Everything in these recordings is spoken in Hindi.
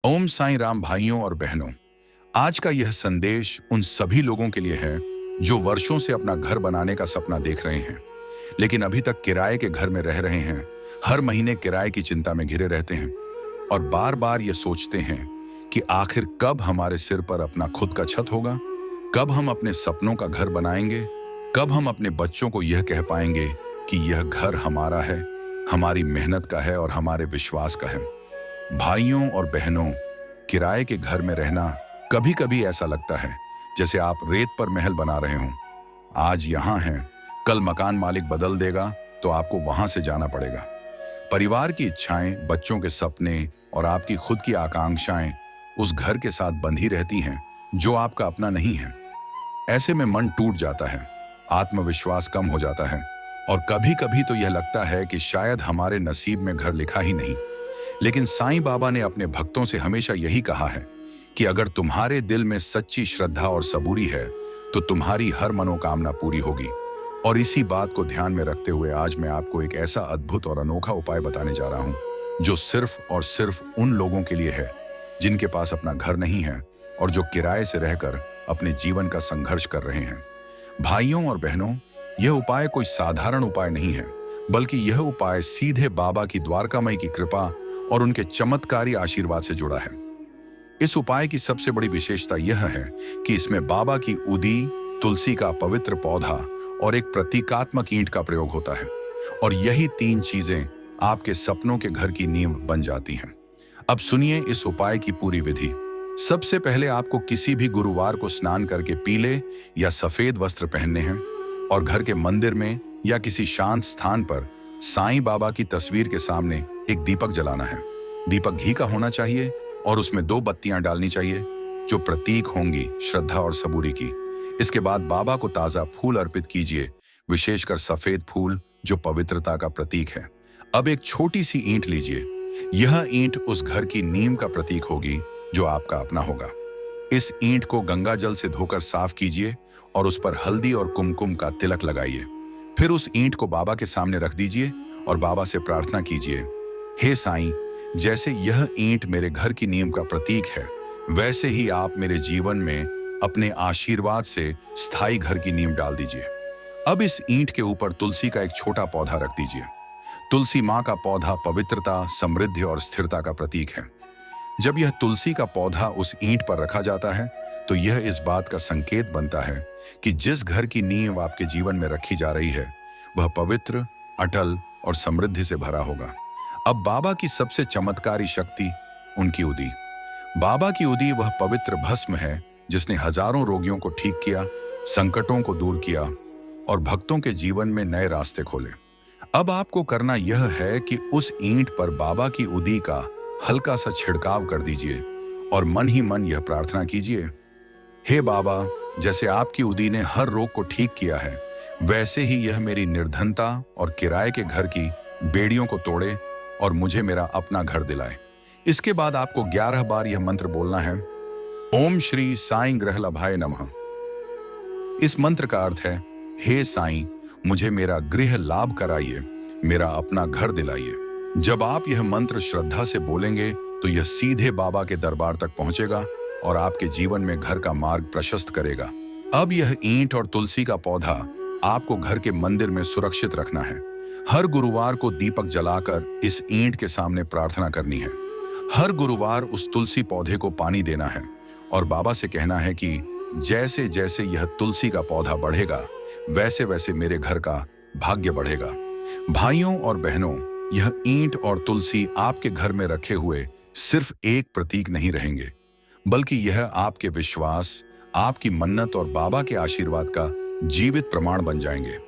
ओम साईं राम भाइयों और बहनों, आज का यह संदेश उन सभी लोगों के लिए है जो वर्षों से अपना घर बनाने का सपना देख रहे हैं, लेकिन अभी तक किराए के घर में रह रहे हैं। हर महीने किराए की चिंता में घिरे रहते हैं और बार बार ये सोचते हैं कि आखिर कब हमारे सिर पर अपना खुद का छत होगा, कब हम अपने सपनों का घर बनाएंगे, कब हम अपने बच्चों को यह कह पाएंगे कि यह घर हमारा है, हमारी मेहनत का है और हमारे विश्वास का है। भाइयों और बहनों, किराए के घर में रहना कभी कभी ऐसा लगता है जैसे आप रेत पर महल बना रहे हों। आज यहां हैं, कल मकान मालिक बदल देगा तो आपको वहां से जाना पड़ेगा। परिवार की इच्छाएं, बच्चों के सपने और आपकी खुद की आकांक्षाएं उस घर के साथ बंधी रहती हैं जो आपका अपना नहीं है। ऐसे में मन टूट जाता है, आत्मविश्वास कम हो जाता है और कभी कभी तो यह लगता है कि शायद हमारे नसीब में घर लिखा ही नहीं। लेकिन साईं बाबा ने अपने भक्तों से हमेशा यही कहा है कि अगर तुम्हारे दिल में सच्ची श्रद्धा और सबूरी है तो तुम्हारी हर मनोकामना पूरी होगी। और इसी बात को ध्यान में रखते हुए आज मैं आपको एक ऐसा अद्भुत और अनोखा उपाय बताने जा रहा हूं जो सिर्फ और सिर्फ उन लोगों के लिए है जिनके पास अपना घर नहीं है और जो किराए से रहकर अपने जीवन का संघर्ष कर रहे हैं। भाइयों और बहनों, यह उपाय कोई साधारण उपाय नहीं है, बल्कि यह उपाय सीधे बाबा की द्वारकामयी की कृपा और उनके चमत्कारी आशीर्वाद से जुड़ा है। इस उपाय की सबसे बड़ी विशेषता यह है कि इसमें बाबा की उदी, तुलसी का पवित्र पौधा और एक प्रतीकात्मक ईंट का प्रयोग होता है। और यही तीन चीजें आपके सपनों के घर की नींव बन जाती हैं। अब सुनिए इस उपाय की पूरी विधि। सबसे पहले आपको किसी भी गुरुवार को स्नान करके पीले या सफेद वस्त्र पहनने हैं और घर के मंदिर में या किसी शांत स्थान पर साईं बाबा की तस्वीर के सामने एक दीपक जलाना है। दीपक घी का होना चाहिए और उसमें 2 बत्तियां डालनी चाहिए जो प्रतीक होंगी श्रद्धा और सबूरी की। इसके बाद बाबा को ताजा फूल अर्पित कीजिए, विशेषकर सफेद फूल जो पवित्रता का प्रतीक है। अब एक छोटी सी ईंट लीजिए। यह ईंट उस घर की नींव का प्रतीक होगी जो आपका अपना होगा। इस ईंट को गंगा जल से धोकर साफ कीजिए और उस पर हल्दी और कुमकुम का तिलक लगाइए। फिर उस ईंट को बाबा के सामने रख दीजिए और बाबा से प्रार्थना कीजिए, हे साईं, जैसे यह ईंट मेरे घर की नींव का प्रतीक है, वैसे ही आप मेरे जीवन में अपने आशीर्वाद से स्थायी घर की नींव डाल दीजिए। अब इस ईंट के ऊपर तुलसी का एक छोटा पौधा रख दीजिए। तुलसी माँ का पौधा पवित्रता, समृद्धि और स्थिरता का प्रतीक है। जब यह तुलसी का पौधा उस ईंट पर रखा जाता है तो यह इस बात का संकेत बनता है कि जिस घर की नींव आपके जीवन में रखी जा रही है वह पवित्र, अटल और समृद्धि से भरा होगा। अब बाबा की सबसे चमत्कारी शक्ति, उनकी उदी। बाबा की उदी वह पवित्र भस्म है जिसने हजारों रोगियों को ठीक किया, संकटों को दूर किया और भक्तों के जीवन में नए रास्ते खोले। अब आपको करना यह है कि उस ईंट पर बाबा की उदी का हल्का सा छिड़काव कर दीजिए और मन ही मन यह प्रार्थना कीजिए, हे बाबा, जैसे आपकी उदी ने हर रोग को ठीक किया है, वैसे ही यह मेरी निर्धनता और किराए के घर की बेड़ियों को तोड़े और मुझे मेरा अपना घर दिलाए। इसके बाद आपको 11 बार यह मंत्र बोलना है, ओम श्री साईं ग्रह लभाय नमः। इस मंत्र का अर्थ है, हे साईं, मुझे मेरा गृह लाभ कराइए, मेरा अपना घर दिलाइए। जब आप यह मंत्र श्रद्धा से बोलेंगे तो यह सीधे बाबा के दरबार तक पहुंचेगा और आपके जीवन में घर का मार्ग प्रशस्त करेगा। अब यह ईंट और तुलसी का पौधा आपको घर के मंदिर में सुरक्षित रखना है। हर गुरुवार को दीपक जलाकर इस ईंट के सामने प्रार्थना करनी है। हर गुरुवार उस तुलसी पौधे को पानी देना है और बाबा से कहना है कि जैसे जैसे यह तुलसी का पौधा बढ़ेगा वैसे वैसे मेरे घर का भाग्य बढ़ेगा। भाइयों और बहनों, यह ईंट और तुलसी आपके घर में रखे हुए सिर्फ एक प्रतीक नहीं रहेंगे, बल्कि यह आपके विश्वास, आपकी मन्नत और बाबा के आशीर्वाद का जीवित प्रमाण बन जाएंगे।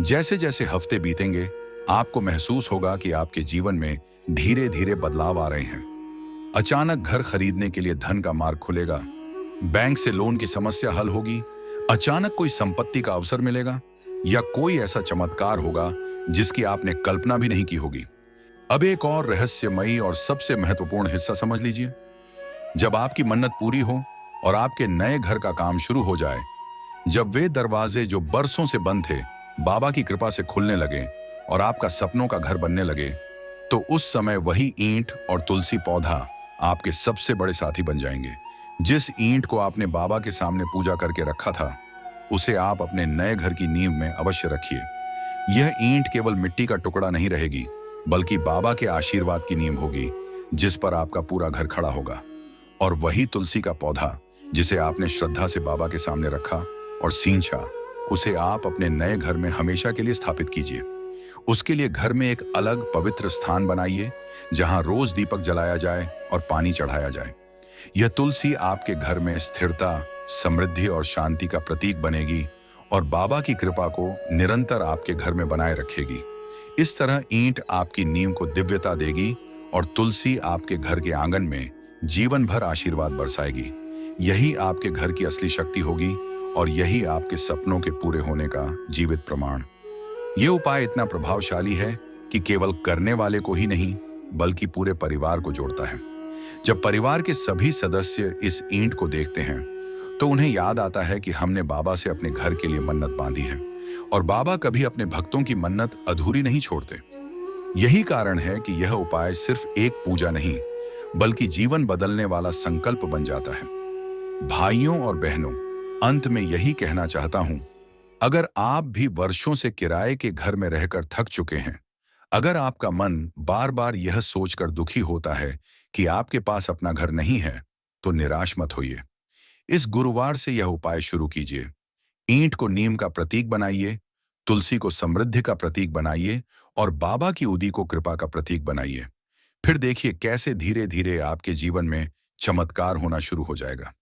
जैसे जैसे हफ्ते बीतेंगे आपको महसूस होगा कि आपके जीवन में धीरे धीरे बदलाव आ रहे हैं। अचानक घर खरीदने के लिए धन का मार्ग खुलेगा, बैंक से लोन की समस्या हल होगी, अचानक कोई संपत्ति का अवसर मिलेगा या कोई ऐसा चमत्कार होगा जिसकी आपने कल्पना भी नहीं की होगी। अब एक और रहस्यमयी और सबसे महत्वपूर्ण हिस्सा समझ लीजिए। जब आपकी मन्नत पूरी हो और आपके नए घर का काम शुरू हो जाए, जब वे दरवाजे जो बरसों से बंद थे बाबा की कृपा से खुलने लगे और आपका सपनों का घर बनने लगे, तो उस समय वही ईंट और तुलसी पौधा आपके सबसे बड़े साथी बन जाएंगे। जिस ईंट को आपने बाबा के सामने पूजा करके रखा था, उसे आप अपने नए घर की नींव में अवश्य रखिए। यह ईंट केवल मिट्टी का टुकड़ा नहीं रहेगी, बल्कि बाबा के आशीर्वाद की नींव होगी, जिस पर आपका पूरा घर खड़ा होगा। और वही तुलसी का पौधा, जिसे आपने श्रद्धा से बाबा के सामने रखा और सींचा, उसे आप अपने नए घर में हमेशा के लिए स्थापित कीजिए। उसके लिए घर में एक अलग पवित्र स्थान बनाइए, जहां रोज दीपक जलाया जाए और पानी चढ़ाया जाए। यह तुलसी आपके घर में स्थिरता, समृद्धि और शांति का प्रतीक बनेगी और बाबा की कृपा को निरंतर आपके घर में बनाए रखेगी। इस तरह ईंट आपकी नींव को दिव्यता देगी और तुलसी आपके घर के आंगन में जीवन भर आशीर्वाद बरसाएगी। यही आपके घर की असली शक्ति होगी और यही आपके सपनों के पूरे होने का जीवित प्रमाण। यह उपाय इतना प्रभावशाली है कि केवल करने वाले को ही नहीं, बल्कि पूरे परिवार को जोड़ता है। जब परिवार के सभी सदस्य इस ईंट को देखते हैं, तो उन्हें याद आता है कि हमने बाबा से अपने घर के लिए मन्नत बांधी है और बाबा कभी अपने भक्तों की मन्नत अधूरी नहीं छोड़ते। यही कारण है कि यह उपाय सिर्फ एक पूजा नहीं, बल्कि जीवन बदलने वाला संकल्प बन जाता है। भाइयों और बहनों, अंत में यही कहना चाहता हूं, अगर आप भी वर्षों से किराए के घर में रहकर थक चुके हैं, अगर आपका मन बार बार यह सोचकर दुखी होता है कि आपके पास अपना घर नहीं है, तो निराश मत होइए। इस गुरुवार से यह उपाय शुरू कीजिए। ईंट को नीम का प्रतीक बनाइए, तुलसी को समृद्धि का प्रतीक बनाइए और बाबा की उदी को कृपा का प्रतीक बनाइए। फिर देखिए कैसे धीरे धीरे आपके जीवन में चमत्कार होना शुरू हो जाएगा।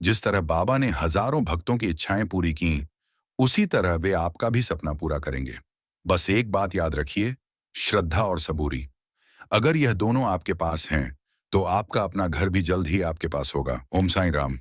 जिस तरह बाबा ने हजारों भक्तों की इच्छाएं पूरी की, उसी तरह वे आपका भी सपना पूरा करेंगे। बस एक बात याद रखिए, श्रद्धा और सबूरी। अगर यह दोनों आपके पास हैं, तो आपका अपना घर भी जल्द ही आपके पास होगा। ओम साईं राम।